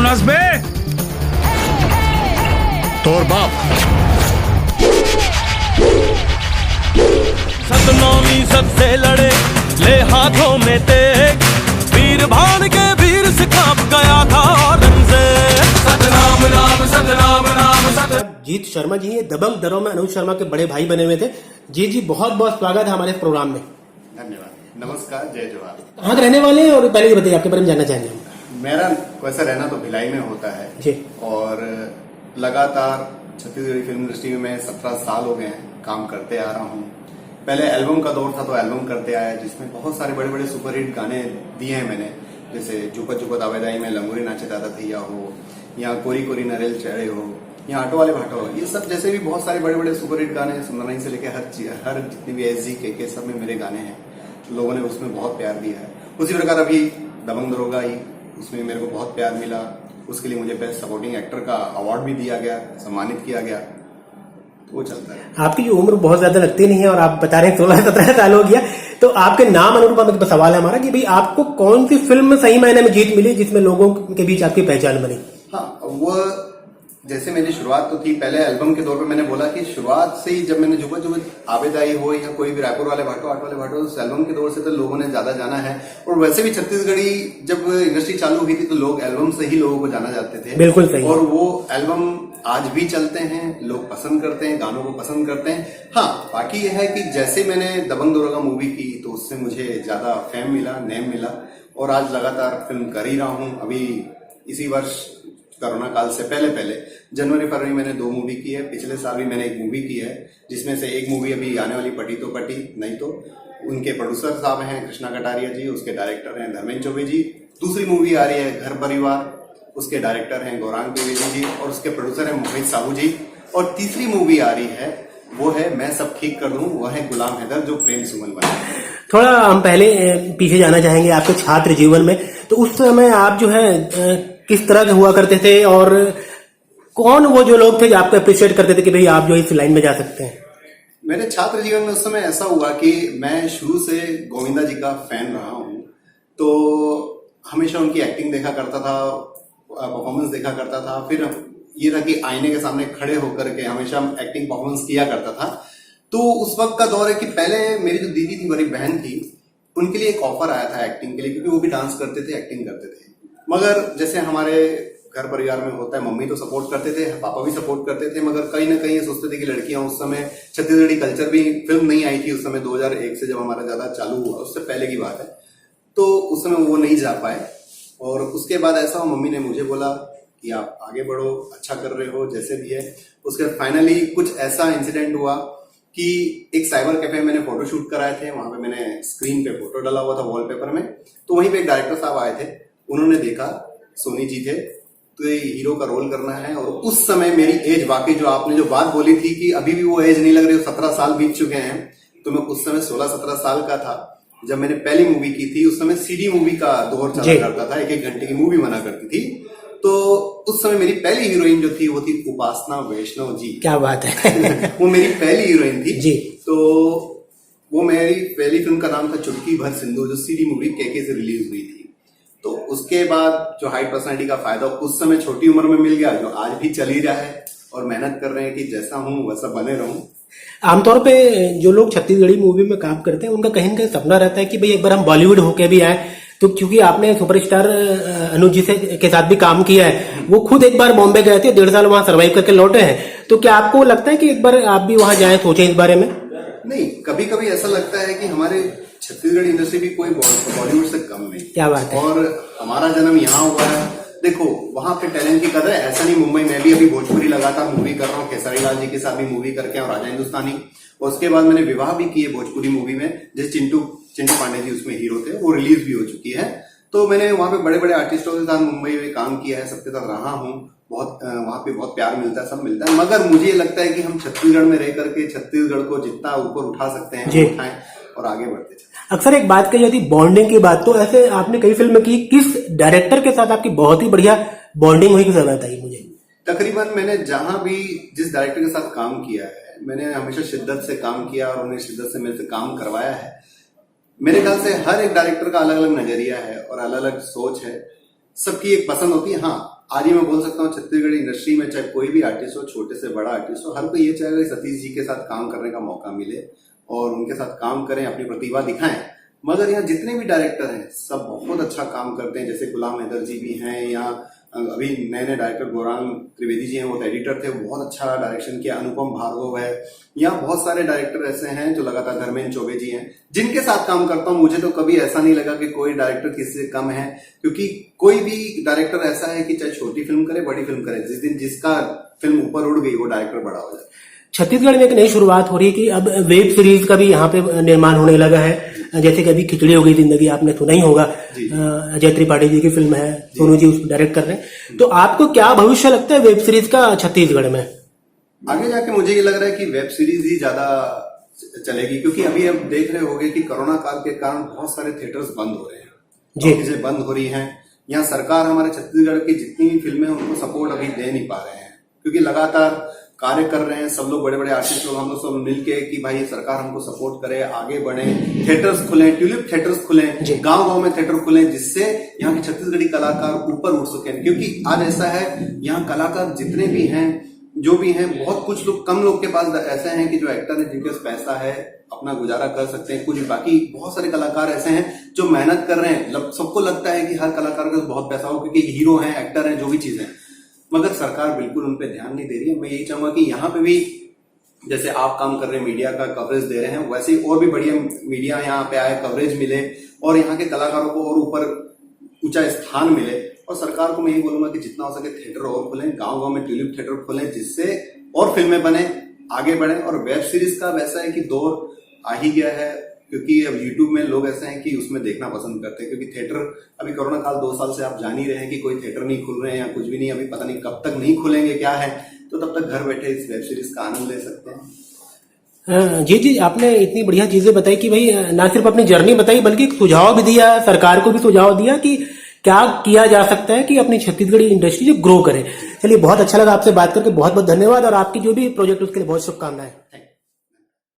नस बे तोर बाप। सतनौमी सबसे लड़े ले हाथों में तेग, वीर भान के वीर से कांप गया था रंग से। सतनाम नाम सतनाम नाम सत। जीत शर्मा जी ये दबंग दरों में अनुज शर्मा के बड़े भाई बने हुए थे। जीत जी बहुत बहुत स्वागत है हमारे प्रोग्राम में। धन्यवाद, नमस्कार, जय जवाहर। कहाँ के रहने वाले हैं और पहले ये बताइए आपके बारे में जानना चाहेंगे हम। मेरा वैसा रहना तो भिलाई में होता है जी। और लगातार छत्तीसगढ़ी फिल्म इंडस्ट्री में मैं 17 साल हो गए हैं काम करते आ रहा हूँ। पहले एल्बम का दौर था तो एल्बम करते आया जिसमें बहुत सारे बड़े बड़े सुपरहिट गाने दिए हैं मैंने, जैसे जुपत जुपत आवेदाई में लंगूरी नाचे दादा थैया हो, या कोरी कोरी नरेल चढ़े हो, या ऑटो वाले भाटो हो, ये सब जैसे भी बहुत सारे बड़े बड़े सुपरहिट गाने हैं। सुंदरनाई से लेकर हर जितनी भी एस जी के सब में मेरे गाने हैं, लोगों ने उसमें बहुत प्यार दिया है। उसी प्रकार अभी दबंग दरोगा ही, उसमें मेरे को बहुत प्यार मिला, उसके लिए मुझे बेस्ट सपोर्टिंग एक्टर का अवार्ड भी दिया गया, सम्मानित किया गया, तो वो चलता है। आपकी जो उम्र बहुत ज्यादा लगती नहीं है और आप बता रहे हैं 16-17 साल हो गया, तो आपके नाम अनुरूप हमें सवाल है हमारा कि भाई आपको कौन सी फिल्म में सही मायने में जीत मिली जिसमें लोगों के बीच आपकी पहचान बनी? हाँ, वो जैसे मेरी शुरुआत तो थी पहले एल्बम के दौर पे, मैंने बोला कि शुरुआत से ही जब मैंने जुबत जुबत आवेदाई हो या कोई भी रायपुर वाले भाटो आठ वाले भाटो, उस एल्बम के दौर से तो लोगों ने ज्यादा जाना है। और वैसे भी छत्तीसगढ़ी जब इंडस्ट्री चालू हुई थी तो लोग एल्बम से ही लोगों को जाना जाते थे। बिल्कुल सही। और वो एल्बम आज भी चलते हैं, लोग पसंद करते हैं, गानों को पसंद करते हैं। हाँ, बाकी यह है कि जैसे मैंने दबंग दरोगा मूवी की तो उससे मुझे ज्यादा फेम मिला, नेम मिला, और आज लगातार फिल्म कर ही रहा हूँ। अभी इसी वर्ष कोरोना काल से पहले जनवरी फरवरी मैंने 2 मूवी की है। पिछले साल भी मैंने एक मूवी की है, जिसमें से एक मूवी अभी आने वाली पटी तो पटी नहीं तो, उनके प्रोड्यूसर साहब हैं कृष्णा कटारिया जी, उसके डायरेक्टर हैं धर्मेंद्र चौबे जी। दूसरी मूवी आ रही है घर परिवार, उसके डायरेक्टर हैं गौरांग त्रिवेदी जी और उसके प्रोड्यूसर हैं मोहित साहू जी। और तीसरी मूवी आ रही है वो है मैं सब ठीक कर दूं, वह है गुलाम हैदर जो प्रेम सुमन बना। थोड़ा हम पहले पीछे जाना चाहेंगे आपके छात्र जीवन में। तो उस समय आप जो है किस तरह के हुआ करते थे और कौन वो जो लोग थे जो आपको अप्रिशिएट करते थे कि भाई आप जो इस लाइन में जा सकते हैं? मेरे छात्र जीवन में उस समय ऐसा हुआ कि मैं शुरू से गोविंदा जी का फैन रहा हूँ, तो हमेशा उनकी एक्टिंग देखा करता था, परफॉर्मेंस देखा करता था। फिर ये था कि आईने के सामने खड़े होकर के हमेशा एक्टिंग परफॉर्मेंस किया करता था। तो उस वक्त का दौर है कि पहले मेरी जो दीदी थी, मेरी बहन थी, उनके लिए एक ऑफर आया था एक्टिंग के लिए, क्योंकि वो भी डांस करते थे, एक्टिंग करते थे। मगर जैसे हमारे घर परिवार में होता है, मम्मी तो सपोर्ट करते थे, पापा भी सपोर्ट करते थे, मगर कहीं ना कहीं ये सोचते थे कि लड़कियां, उस समय छत्तीसगढ़ी कल्चर भी फिल्म नहीं आई थी उस समय, 2001 से जब हमारा ज्यादा चालू हुआ, उससे पहले की बात है, तो उस समय वो नहीं जा पाए। और उसके बाद ऐसा मम्मी ने मुझे बोला कि आप आगे बढ़ो, अच्छा कर रहे हो जैसे भी है। उसके बाद फाइनली कुछ ऐसा इंसिडेंट हुआ कि एक साइबर कैफे में मैंने फोटो शूट कराए थे, वहां पे मैंने स्क्रीन पे फोटो डाला हुआ था वॉलपेपर में, तो वहीं पे एक डायरेक्टर साहब आए थे, उन्होंने देखा, सोनी जी थे, तो ये हीरो का रोल करना है। और उस समय मेरी एज, वाकई जो आपने जो बात बोली थी कि अभी भी वो एज नहीं लग रही, 17 साल बीत चुके हैं, तो मैं उस समय 16-17 साल का था जब मैंने पहली मूवी की थी। उस समय सीडी मूवी का दौर चला करता था, 1-1 घंटे की मूवी बना करती थी। तो उस समय मेरी पहली हीरोइन जो थी वो थी उपासना वैष्णव जी। क्या बात है। वो मेरी पहली हीरोइन थी जी। तो वो मेरी पहली फिल्म का नाम था चुटकी भर सिंदूर, जो सीडी मूवी केके से रिलीज हुई थी। तो उसके बाद जो हाइट पर्सनालिटी का फायदा उस समय छोटी उम्र में मिल गया, जो आज भी चल ही रहा है, और मेहनत कर रहे हैं कि जैसा हूं वैसा बने रहूं। आमतौर पे जो लोग छत्तीसगढ़ी मूवी में काम करते हैं उनका कहीं ना कहीं सपना रहता है कि भाई एक बार हम बॉलीवुड होके भी आए। तो क्योंकि आपने सुपरस्टार अनुज जी के साथ भी काम किया है, वो खुद एक बार बॉम्बे गए थे, 1.5 साल वहां सर्वाइव करके लौटे हैं, तो क्या आपको लगता है कि एक बार आप भी वहां जाएं, सोचें इस बारे में? नहीं, कभी कभी ऐसा लगता है कि हमारे छत्तीसगढ़ी इंडस्ट्री भी कोई बॉलीवुड से कम नहीं। क्या बात है। और हमारा जन्म यहाँ हुआ है। देखो, वहां पे टैलेंट की कदर है, ऐसा नहीं। मुंबई में भी अभी भोजपुरी लगातार मूवी कर रहा हूँ, खेसारी लाल जी के साथ भी मूवी करके, और राजा हिंदुस्तानी। और उसके बाद मैंने विवाह भी की है भोजपुरी मूवी में, जैसे चिंटू पांडे जी उसमें हीरो थे, वो रिलीज भी हो चुकी है। तो मैंने वहां पे बड़े बड़े आर्टिस्टों के साथ मुंबई में काम किया है, सबके साथ रहा हूँ, बहुत वहां पे बहुत प्यार मिलता है, सब मिलता है। मगर मुझे लगता है कि हम छत्तीसगढ़ में रह करके छत्तीसगढ़ को जितना ऊपर उठा सकते हैं उठाएं और आगे बढ़ते चलें। अक्सर एक बात कही जाती है बॉन्डिंग की बात, तो ऐसे आपने कई फिल्में की, किस डायरेक्टर के साथ आपकी बहुत ही बढ़िया बॉन्डिंग हुई, किस बताइए मुझे? तकरीबन मैंने जहां भी जिस डायरेक्टर के साथ काम किया है, मैंने हमेशा शिद्दत से काम किया और उन्हें शिद्दत से मेरे से काम करवाया है। मेरे ख्याल से हर एक डायरेक्टर का अलग अलग नजरिया है और अलग अलग सोच है, सबकी एक पसंद होती है। हाँ, आज ही मैं बोल सकता हूँ छत्तीसगढ़ इंडस्ट्री में चाहे कोई भी आर्टिस्ट हो, छोटे से बड़ा आर्टिस्ट हो, हर कोई ये चाहेगा कि सतीश जी के साथ काम करने का मौका मिले और उनके साथ काम करें, अपनी प्रतिभा दिखाएं। मगर यहाँ जितने भी डायरेक्टर हैं सब बहुत अच्छा काम करते हैं। जैसे गुलाम हैदर जी भी हैं, या अभी नए नए डायरेक्टर गौरांग त्रिवेदी जी हैं, वो एडिटर थे, वो बहुत अच्छा डायरेक्शन किया। अनुपम भार्गव है, यहाँ बहुत सारे डायरेक्टर ऐसे हैं जो लगातार, धर्मेंद्र चौबे जी हैं, जिनके साथ काम करता हूँ। मुझे तो कभी ऐसा नहीं लगा कि कोई डायरेक्टर किसी से कम है, क्योंकि कोई भी डायरेक्टर ऐसा है कि चाहे छोटी फिल्म करे बड़ी फिल्म करे, जिस दिन जिसका फिल्म ऊपर उड़ गई वो डायरेक्टर बड़ा हो जाए। छत्तीसगढ़ में एक नई शुरुआत हो रही है कि अब वेब सीरीज का भी यहाँ पे निर्माण होने लगा है। जैसे कि अभी खिचड़ी हो गई जिंदगी, आपने सुना ही होगा, अजय त्रिपाठी जी की फिल्म है, सोनू जी उसको डायरेक्ट कर रहे हैं। तो आपको क्या भविष्य लगता है वेब सीरीज का छत्तीसगढ़ में? आगे जाके मुझे ये लग रहा है कि वेब सीरीज ही ज्यादा चलेगी, क्योंकि अभी अब देख रहे होंगे कि कोरोना काल के कारण बहुत सारे थिएटर्स बंद हो रहे हैं, चीजें बंद हो रही हैं। यहाँ सरकार हमारे छत्तीसगढ़ की जितनी भी फिल्में उनको सपोर्ट अभी दे नहीं पा रहे हैं, क्योंकि लगातार कार्य कर रहे हैं सब लोग, बड़े बड़े आर्टिस्ट लोग, हम लोग सब मिलके कि भाई सरकार हमको सपोर्ट करे, आगे बढ़े, थिएटर्स खुले, ट्यूलिप थिएटर्स खुले, गांव गांव में थिएटर खुले, जिससे यहाँ के छत्तीसगढ़ी कलाकार ऊपर उठ सके। क्योंकि आज ऐसा है, यहाँ कलाकार जितने भी हैं, जो भी हैं, बहुत कुछ लोग, कम लोग के पास ऐसे हैं कि जो एक्टर है, जिनके पास पैसा है, अपना गुजारा कर सकते हैं कुछ। बाकी बहुत सारे कलाकार ऐसे हैं जो मेहनत कर रहे हैं। सबको लगता है कि हर कलाकार का बहुत पैसा हो, क्योंकि हीरो हैं, एक्टर हैं, जो भी चीजें, मगर सरकार बिल्कुल उन पे ध्यान नहीं दे रही है। मैं यही चाहूंगा कि यहाँ पे भी जैसे आप काम कर रहे हैं, मीडिया का कवरेज दे रहे हैं, वैसे ही और भी बढ़िया मीडिया यहाँ पे आए, कवरेज मिले और यहाँ के कलाकारों को और ऊपर ऊंचा स्थान मिले। और सरकार को मैं यही बोलूंगा कि जितना हो सके थिएटर और खोलें, गांव गांव में ट्यूलिप थिएटर खोलें, जिससे और फिल्में बने, आगे बढ़े। और वेब सीरीज का वैसा है कि दौर आ ही गया है, क्योंकि अब यूट्यूब में लोग ऐसे हैं कि उसमें देखना पसंद करते हैं। क्योंकि थिएटर अभी कोरोना काल 2 साल से आप जान ही रहे हैं कि कोई थिएटर नहीं खुल रहे हैं या कुछ भी नहीं, अभी पता नहीं कब तक नहीं खुलेंगे, क्या है। तो तब तक घर बैठे इस वेब सीरीज का आनंद ले सकते हैं। जी, आपने इतनी बढ़िया चीजें बताई कि भाई ना सिर्फ अपनी जर्नी बताई, बल्कि एक सुझाव भी दिया, सरकार को भी सुझाव दिया कि क्या किया जा सकता है कि अपनी छत्तीसगढ़ी इंडस्ट्री जो ग्रो करे। चलिए, बहुत अच्छा लगा आपसे बात करके, बहुत बहुत धन्यवाद, और आपकी जो भी प्रोजेक्ट उसके लिए बहुत शुभकामनाएं।